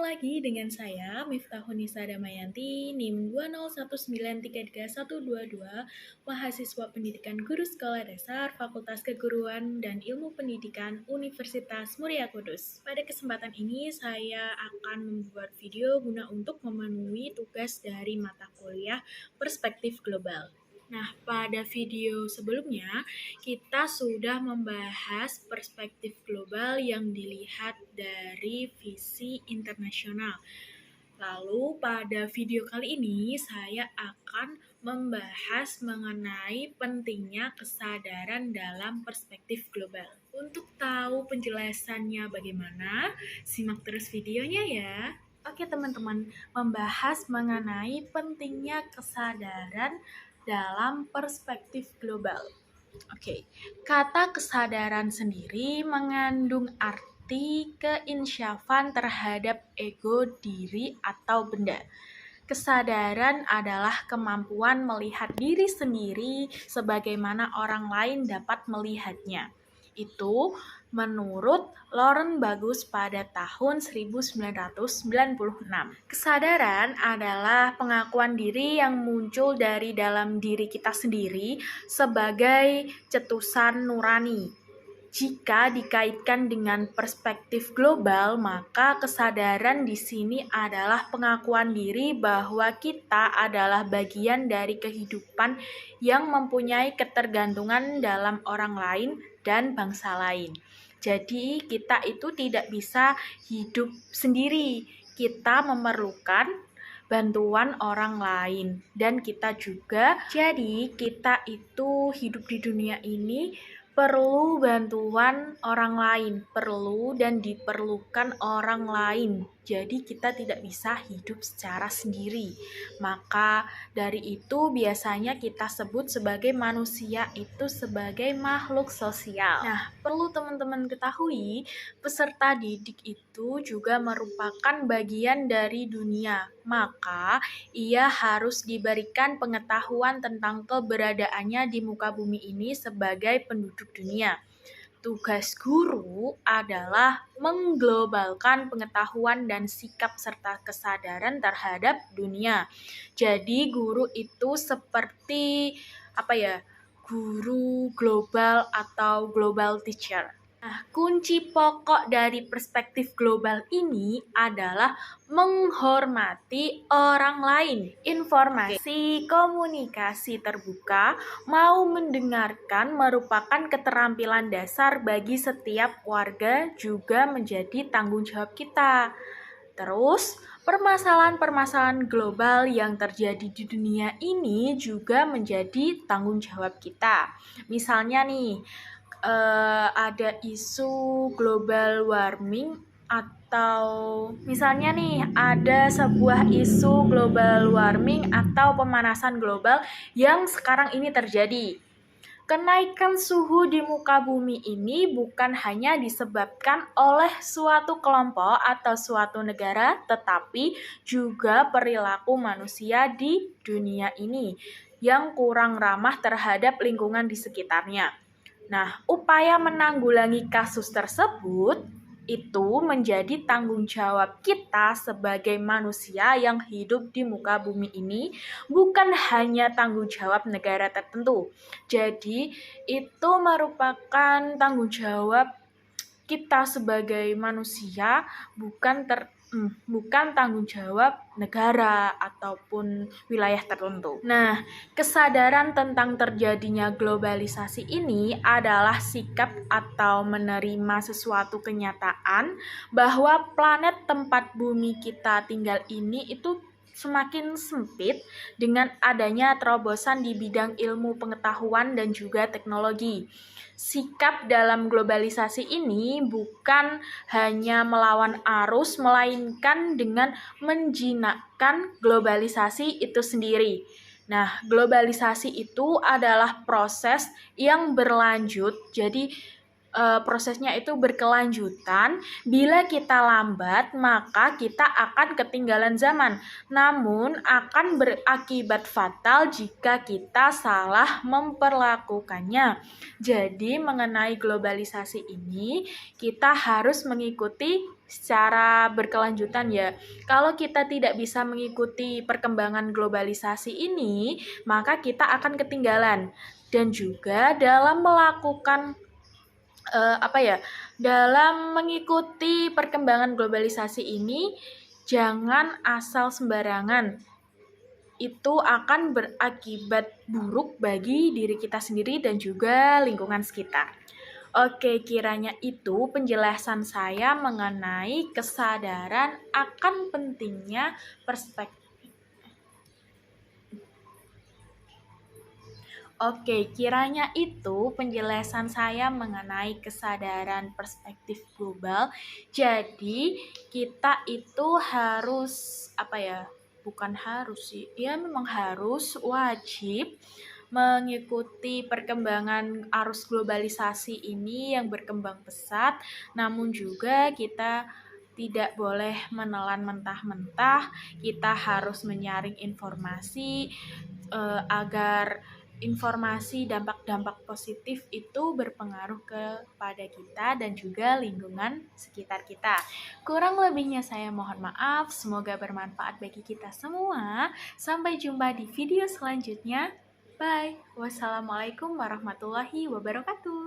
lagi dengan saya, Miftahunisa Damayanti, NIM 201933122, mahasiswa pendidikan guru sekolah dasar, Fakultas Keguruan dan Ilmu Pendidikan Universitas Muria Kudus. Pada kesempatan ini, saya akan membuat video guna untuk memenuhi tugas dari mata kuliah Perspektif Global. Nah, pada video sebelumnya, kita sudah membahas perspektif global yang dilihat dari visi internasional. Lalu, pada video kali ini, saya akan membahas mengenai pentingnya kesadaran dalam perspektif global. Untuk tahu penjelasannya bagaimana, simak terus videonya ya. Oke teman-teman, membahas mengenai pentingnya kesadaran dalam perspektif global. Oke, kata kesadaran sendiri mengandung arti keinsyafan terhadap ego diri atau benda. Kesadaran adalah kemampuan melihat diri sendiri sebagaimana orang lain dapat melihatnya. Itu menurut Lauren Bagus pada tahun 1996. Kesadaran adalah pengakuan diri yang muncul dari dalam diri kita sendiri sebagai cetusan nurani. Jika dikaitkan dengan perspektif global, maka kesadaran di sini adalah pengakuan diri bahwa kita adalah bagian dari kehidupan yang mempunyai ketergantungan dalam orang lain dan bangsa lain. Jadi kita itu tidak bisa hidup sendiri. Kita memerlukan bantuan orang lain dan kita juga. Jadi kita itu hidup di dunia ini perlu bantuan orang lain, perlu dan diperlukan orang lain. Jadi kita tidak bisa hidup secara sendiri. Maka dari itu biasanya kita sebut sebagai manusia itu sebagai makhluk sosial. Nah, perlu teman-teman ketahui, peserta didik itu juga merupakan bagian dari dunia. Maka ia harus diberikan pengetahuan tentang keberadaannya di muka bumi ini sebagai penduduk dunia. Tugas guru adalah mengglobalkan pengetahuan dan sikap serta kesadaran terhadap dunia. Jadi guru itu seperti guru global atau global teacher. Nah, kunci pokok dari perspektif global ini adalah menghormati orang lain. Informasi komunikasi terbuka mau mendengarkan merupakan keterampilan dasar bagi setiap warga, juga menjadi tanggung jawab kita. Terus, permasalahan-permasalahan global yang terjadi di dunia ini juga menjadi tanggung jawab kita. Misalnya nih, ada isu global warming atau misalnya nih ada sebuah isu global warming atau pemanasan global yang sekarang ini terjadi. Kenaikan suhu di muka bumi ini bukan hanya disebabkan oleh suatu kelompok atau suatu negara, tetapi juga perilaku manusia di dunia ini yang kurang ramah terhadap lingkungan di sekitarnya. Nah, upaya menanggulangi kasus tersebut itu menjadi tanggung jawab kita sebagai manusia yang hidup di muka bumi ini, bukan hanya tanggung jawab negara tertentu. Jadi, itu merupakan tanggung jawab kita sebagai manusia, bukan tanggung jawab negara ataupun wilayah tertentu. Nah, kesadaran tentang terjadinya globalisasi ini adalah sikap atau menerima sesuatu kenyataan bahwa planet tempat bumi kita tinggal ini itu semakin sempit dengan adanya terobosan di bidang ilmu pengetahuan dan juga teknologi. Sikap dalam globalisasi ini bukan hanya melawan arus, melainkan dengan menjinakkan globalisasi itu sendiri. Nah, globalisasi itu adalah proses yang berlanjut, jadi prosesnya itu berkelanjutan. Bila kita lambat, maka kita akan ketinggalan zaman. Namun akan berakibat fatal jika kita salah memperlakukannya. Jadi mengenai globalisasi ini, kita harus mengikuti secara berkelanjutan ya. Kalau kita tidak bisa mengikuti perkembangan globalisasi ini, maka kita akan ketinggalan. Dan juga dalam melakukan dalam mengikuti perkembangan globalisasi ini, jangan asal sembarangan. Itu akan berakibat buruk bagi diri kita sendiri dan juga lingkungan sekitar. Oke, kiranya itu penjelasan saya mengenai kesadaran akan pentingnya perspektif. Oke, kiranya itu penjelasan saya mengenai kesadaran perspektif global. Jadi, kita itu harus bukan harus sih. Ya memang harus wajib mengikuti perkembangan arus globalisasi ini yang berkembang pesat, namun juga kita tidak boleh menelan mentah-mentah. Kita harus menyaring informasi agar informasi dampak-dampak positif itu berpengaruh kepada kita dan juga lingkungan sekitar kita. Kurang lebihnya saya mohon maaf, semoga bermanfaat bagi kita semua. Sampai jumpa di video selanjutnya. Bye. Wassalamualaikum warahmatullahi wabarakatuh.